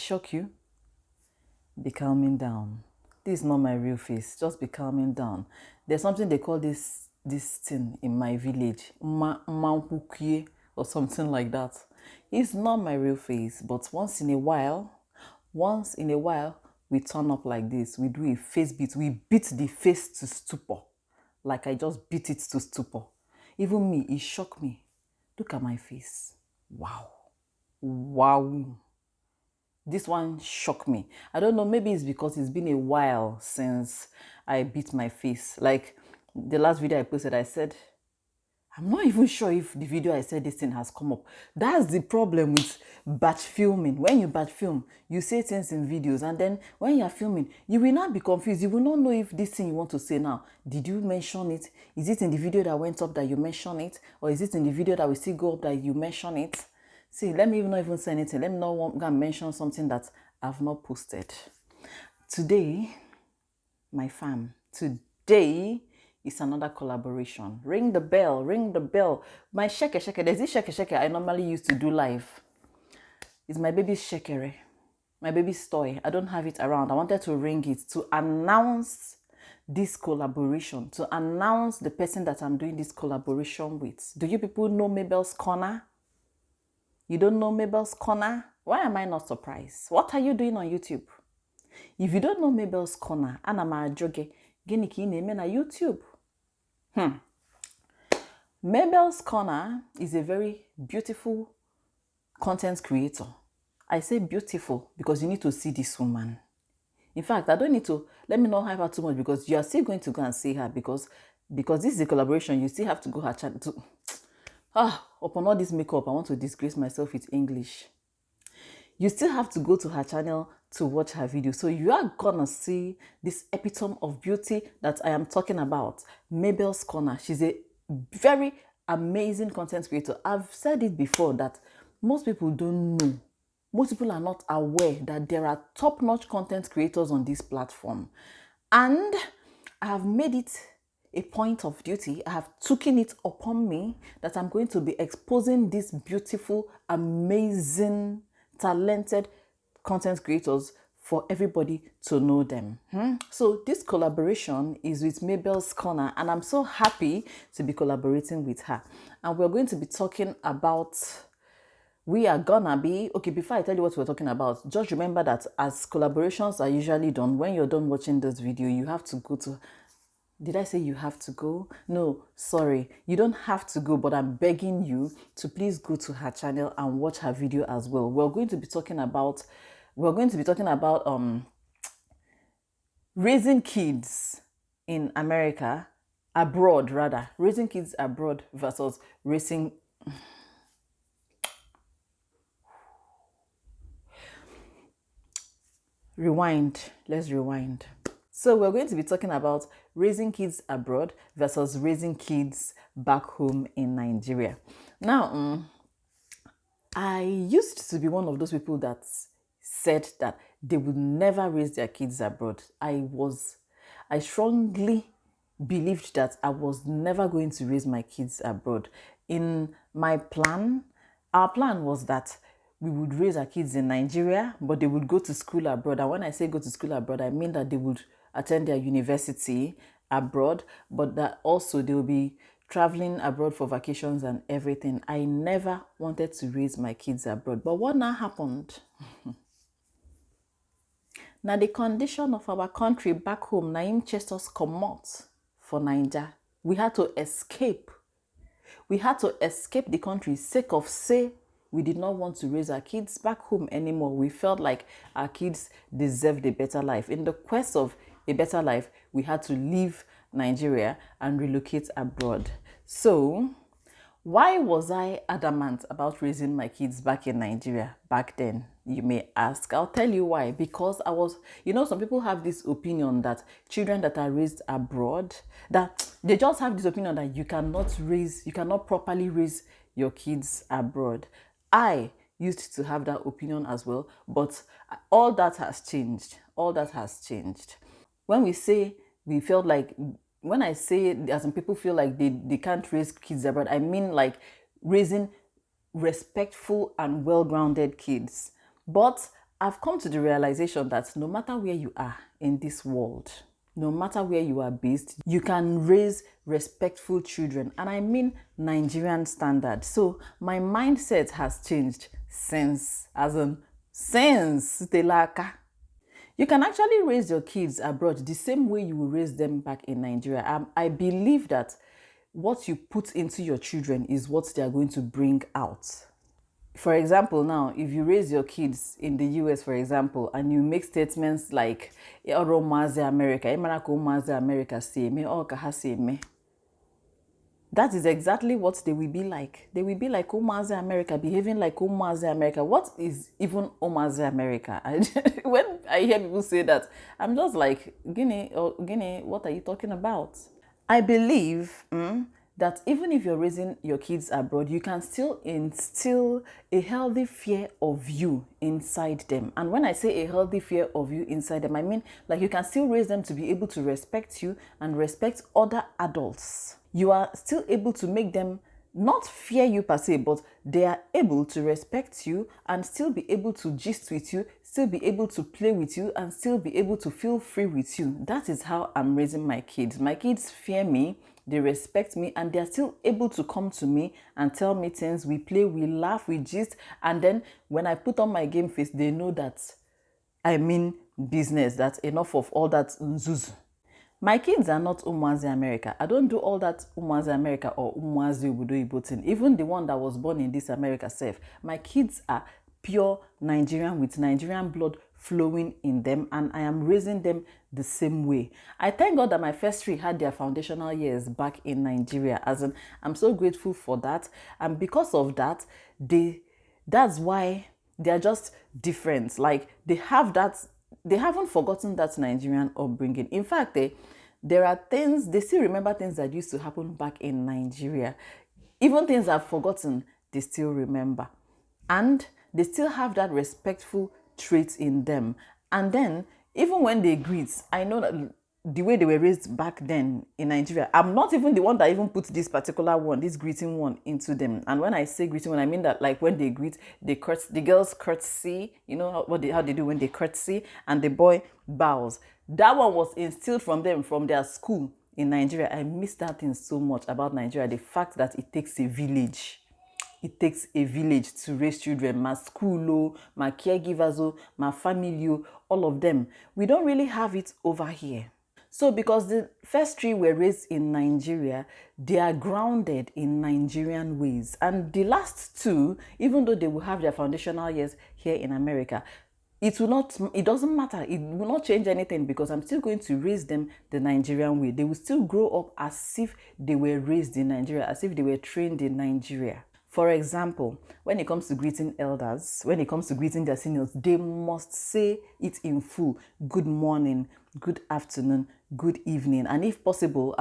shock you, be calming down. This is not my real face. Just be calming down. There's something they call this thing in my village, or something like that. It's not my real face, but once in a while, we turn up like this. We do a face beat. We beat the face to stupor. Like I just beat it to stupor. Even me, it shocked me. Look at my face. Wow. Wow. This one shocked me. I don't know, maybe it's because it's been a while since I beat my face. Like the last video I posted, I said, I'm not even sure if the video I said this thing has come up. That's the problem with batch filming. When you batch film, you say things in videos, and then when you're filming, you will not be confused. You will not know if this thing you want to say now, did you mention it? Is it in the video that went up that you mention it? Or is it in the video that will still go up that you mention it? See, let me not even say anything. Let me not go and mention something that I've not posted. Today, my fam, today is another collaboration. Ring the bell, ring the bell. My sheke, there's this sheke I normally used to do live. It's my baby's shekere, my baby's toy. I don't have it around. I wanted to ring it to announce this collaboration, to announce the person that I'm doing this collaboration with. Do you people know MABEL'S CORNER? You don't know MABEL'S CORNER? Why am I not surprised? What are you doing on YouTube? If you don't know MABEL'S CORNER, ana m ajoge, gịnị ka ị na-eme na YouTube? MABEL'S CORNER is a very beautiful content creator. I say beautiful because you need to see this woman. In fact, I don't need to, let me not hype her too much because you are still going to go and see her because this is a collaboration. You still have to go her channel to, upon all this makeup, I want to disgrace myself with English. You still have to go to her channel to watch her video. So you are gonna see this epitome of beauty that I am talking about, MABEL'S CORNER. She's a very amazing content creator. I've said it before that most people don't know. Most people are not aware that there are top-notch content creators on this platform. And I have made it a point of duty. I have taken it upon me that I'm going to be exposing these beautiful, amazing, talented content creators for everybody to know them. So this collaboration is with MABEL'S CORNER, and I'm so happy to be collaborating with her. And we're going to be talking about, okay, before I tell you what we're talking about, just remember that as collaborations are usually done, when you're done watching this video, you have to go to, did I say you have to go? No, sorry. You don't have to go, but I'm begging you to please go to her channel and watch her video as well. We're going to be talking about raising kids in America, abroad rather. Raising kids abroad versus raising... Rewind. Let's rewind. So we're going to be talking about raising kids abroad versus raising kids back home in Nigeria. Now, I used to be one of those people that said that they would never raise their kids abroad. I strongly believed that I was never going to raise my kids abroad. In my plan, our plan was that we would raise our kids in Nigeria, but they would go to school abroad. And when I say go to school abroad, I mean that they would attend their university abroad, but that also they will be traveling abroad for vacations and everything. I never wanted to raise my kids abroad. But what now happened? Now the condition of our country back home, Naim chased us comot for Niger. We had to escape. We had to escape the country sake of say we did not want to raise our kids back home anymore. We felt like our kids deserved a better life. In the quest of a better life, we had to leave Nigeria and relocate abroad. So, why was I adamant about raising my kids back in Nigeria back then? You may ask. I'll tell you why. Because I was, some people have this opinion that children that are raised abroad, that they just have this opinion that you cannot properly raise your kids abroad. I used to have that opinion as well, but all that has changed. All that has changed. When we say we felt like, when I say some people feel like they can't raise kids abroad, I mean like raising respectful and well-grounded kids. But I've come to the realization that no matter where you are in this world, no matter where you are based, you can raise respectful children. And I mean Nigerian standard. So my mindset has changed since Telaka. You can actually raise your kids abroad the same way you will raise them back in Nigeria. I believe that what you put into your children is what they are going to bring out. For example, now, if you raise your kids in the US, for example, and you make statements like, "Oro Mazi America, Emarako Mazi America say me, or Kaha say me," that is exactly what they will be like. They will be like Umazi America, behaving like Umazi America. What is even Umazi America? When I hear people say that, I'm just like, Guinea, what are you talking about? I believe that even if you're raising your kids abroad, you can still instill a healthy fear of you inside them. And when I say a healthy fear of you inside them, I mean like you can still raise them to be able to respect you and respect other adults. You are still able to make them not fear you per se, but they are able to respect you and still be able to gist with you, still be able to play with you, and still be able to feel free with you. That is how I'm raising my kids. My kids fear me, they respect me, and they're still able to come to me and tell me things. We play, we laugh, we gist, and then when I put on my game face, they know that I mean business. That's enough of all that nzuzu. My kids are not Umwazi America. I don't do all that Umwazi America or Umwazi Obodo Igbo thing. Even the one that was born in this America self. My kids are pure Nigerian with Nigerian blood flowing in them, and I am raising them the same way. I thank God that my first three had their foundational years back in Nigeria. As in, I'm so grateful for that. And because of that, that's why they're just different. Like they haven't forgotten that Nigerian upbringing. In fact, there are things, they still remember things that used to happen back in Nigeria. Even things I've forgotten, they still remember. And they still have that respectful trait in them. And then, even when they greet, I know that the way they were raised back then in Nigeria, I'm not even the one that even put this particular one, this greeting one into them. And when I say greeting one, I mean that like when they greet, the girls curtsy, you know how they do when they curtsy, and the boy bows. That one was instilled from them, from their school in Nigeria. I miss that thing so much about Nigeria, the fact that it takes a village. It takes a village to raise children. My school, my caregivers, my family, all of them. We don't really have it over here. So because the first three were raised in Nigeria, they are grounded in Nigerian ways. And the last two, even though they will have their foundational years here in America, it doesn't matter. It will not change anything because I'm still going to raise them the Nigerian way. They will still grow up as if they were raised in Nigeria, as if they were trained in Nigeria. For example, when it comes to greeting elders, when it comes to greeting their seniors, they must say it in full. Good morning, good afternoon, good evening. And if possible,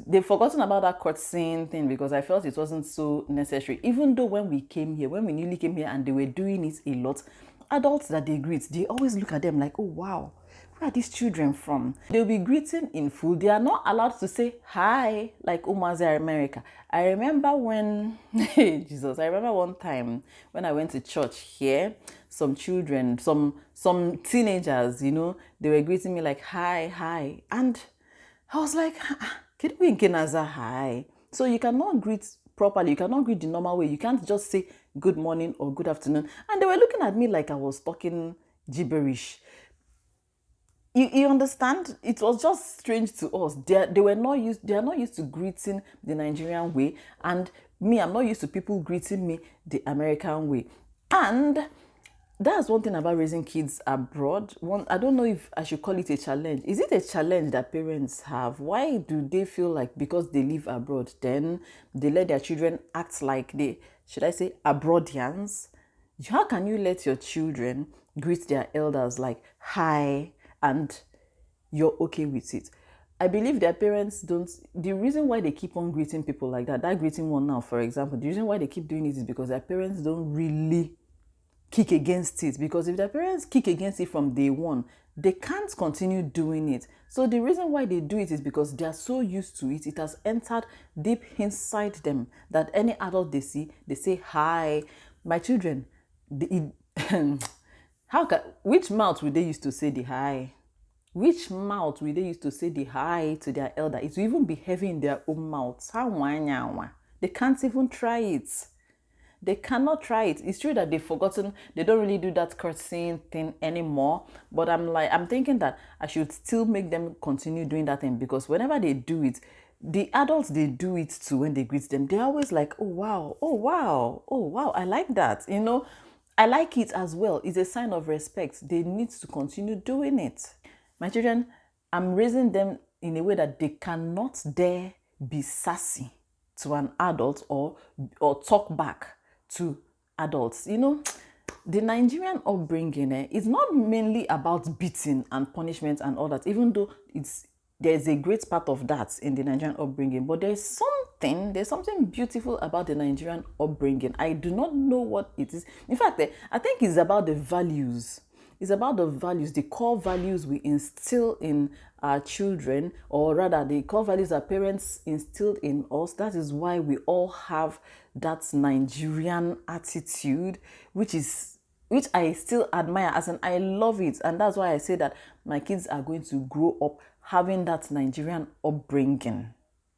they've forgotten about that curtsying thing because I felt it wasn't so necessary. Even though when we newly came here and they were doing it a lot, adults that they greet, they always look at them like, oh wow, where are these children from? They'll be greeting in full. They are not allowed to say hi like Umazi America. I remember when, Jesus, I remember one time when I went to church here, some children, some teenagers, they were greeting me like hi, hi. And I was like, can we hi? So you cannot greet properly. You cannot greet the normal way. You can't just say good morning or good afternoon. And they were looking at me like I was talking gibberish. You understand? It was just strange to us. They are not used to greeting the Nigerian way, and me, I'm not used to people greeting me the American way. And that's one thing about raising kids abroad. I don't know if I should call it a challenge. Is it a challenge that parents have? Why do they feel like because they live abroad, then they let their children act like abroadians? How can you let your children greet their elders like hi and you're okay with it? I believe their parents don't. The reason why they keep on greeting people like that greeting one now, for example, the reason why they keep doing it is because their parents don't really kick against it. Because if their parents kick against it from day one, they can't continue doing it. So the reason why they do it is because they are so used to it. It has entered deep inside them that any adult they see, they say hi. My children, Which mouth would they use to say the hi? Which mouth will they use to say the hi to their elder? It will even be heavy in their own mouths. They can't even try it. They cannot try it. It's true that they've forgotten, they don't really do that curtsying thing anymore. But I'm thinking that I should still make them continue doing that thing, because whenever they do it, the adults they do it too when they greet them. They're always like, oh wow, oh wow, oh wow, I like that. I like it as well. It's a sign of respect. They need to continue doing it. My children, I'm raising them in a way that they cannot dare be sassy to an adult or talk back to adults. The Nigerian upbringing is not mainly about beating and punishment and all that, even though there's a great part of that in the Nigerian upbringing, but there's something beautiful about the Nigerian upbringing. I do not know what it is. In fact, I think it's about the values. It's about the values, the core values we instill in our children, or rather the core values our parents instilled in us. That is why we all have that Nigerian attitude, which I still admire, as in I love it. And that's why I say that my kids are going to grow up having that Nigerian upbringing,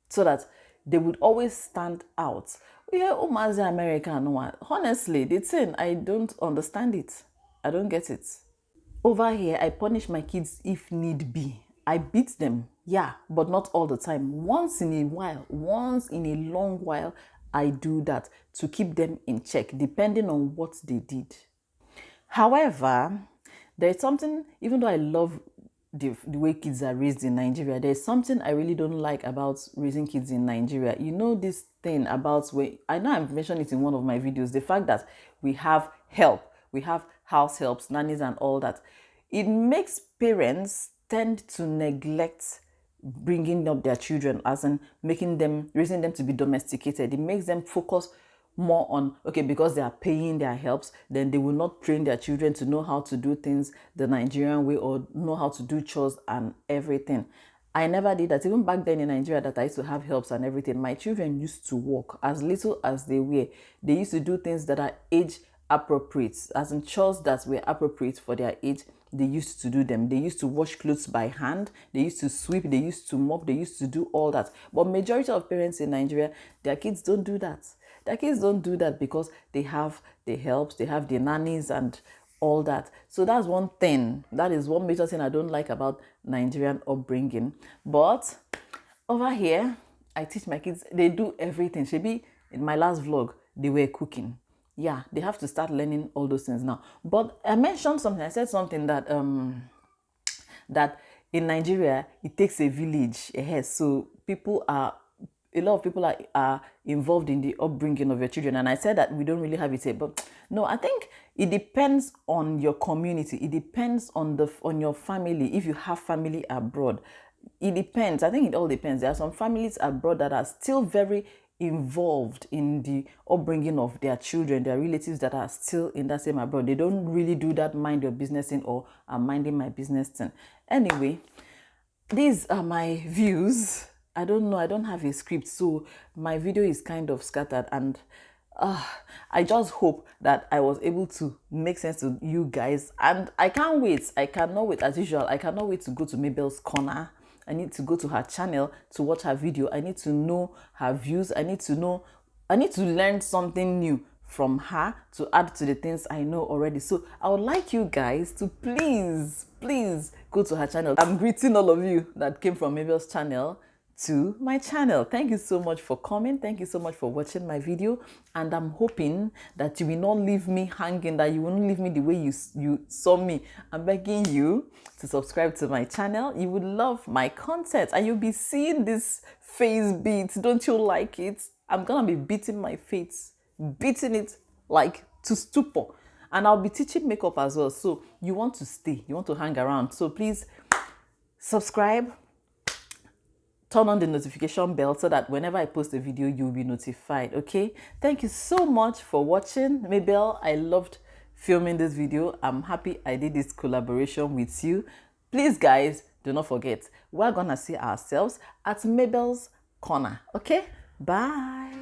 so that they would always stand out. Yeah, Omazi America, no. Honestly, the thing, I don't understand it. I don't get it. Over here, I punish my kids if need be. I beat them, yeah, but not all the time. Once in a while, once in a long while, I do that to keep them in check, depending on what they did. However, there's something, even though I love the way kids are raised in Nigeria, there's something I really don't like about raising kids in Nigeria. This thing about I know I've mentioned it in one of my videos, the fact that we have help, we have house helps, nannies and all that. It makes parents tend to neglect bringing up their children, as in raising them to be domesticated. It makes them focus more on, okay, because they are paying their helps, then they will not train their children to know how to do things the Nigerian way, or know how to do chores and everything. I never did that. Even back then in Nigeria, that I used to have helps and everything, my children used to work as little as they were. They used to do things that are age appropriate, as in chores that were appropriate for their age. They used to do them. They used to wash clothes by hand. They used to sweep. They used to mop. They used to do all that. But majority of parents in Nigeria, their kids don't do that. Their kids don't do that because they have the helps, they have the nannies and all that. So that's one thing. That is one major thing I don't like about Nigerian upbringing. But over here, I teach my kids. They do everything. Shebi, in my last vlog, they were cooking. Yeah, they have to start learning all those things now. But I mentioned something. I said something that that in Nigeria it takes a village. So a lot of people are involved in the upbringing of your children, and I said that we don't really have it here. But no, I think it depends on your community. It depends on your family. If you have family abroad, it depends. I think it all depends. There are some families abroad that are still very involved in the upbringing of their children, their relatives that are still in that same abroad. They don't really do that mind your business thing, or I'm minding my business thing. Anyway, these are my views. I don't know, I don't have a script, so my video is kind of scattered, and I just hope that I was able to make sense to you guys. And I can't wait. I cannot wait, as usual. I cannot wait to go to MABEL'S Corner. I need to go to her channel to watch her video. I need to know her views. I need to learn something new from her to add to the things I know already. So I would like you guys to please go to her channel. I'm greeting all of you that came from MABEL'S channel to my channel. Thank you so much for coming. Thank you so much for watching my video, and I'm hoping that you will not leave me hanging, that you won't leave me the way you saw me. I'm begging you to subscribe to my channel. You would love my content, and you'll be seeing this face beat. Don't you like it? I'm gonna be beating my face, beating it like to stupor, and I'll be teaching makeup as well. So you want to stay, you want to hang around, so please subscribe, turn on the notification bell so that whenever I post a video, you'll be notified, okay? Thank you so much for watching. Mabel, I loved filming this video. I'm happy I did this collaboration with you. Please, guys, do not forget, we're gonna see ourselves at MABEL'S Corner, okay? Bye.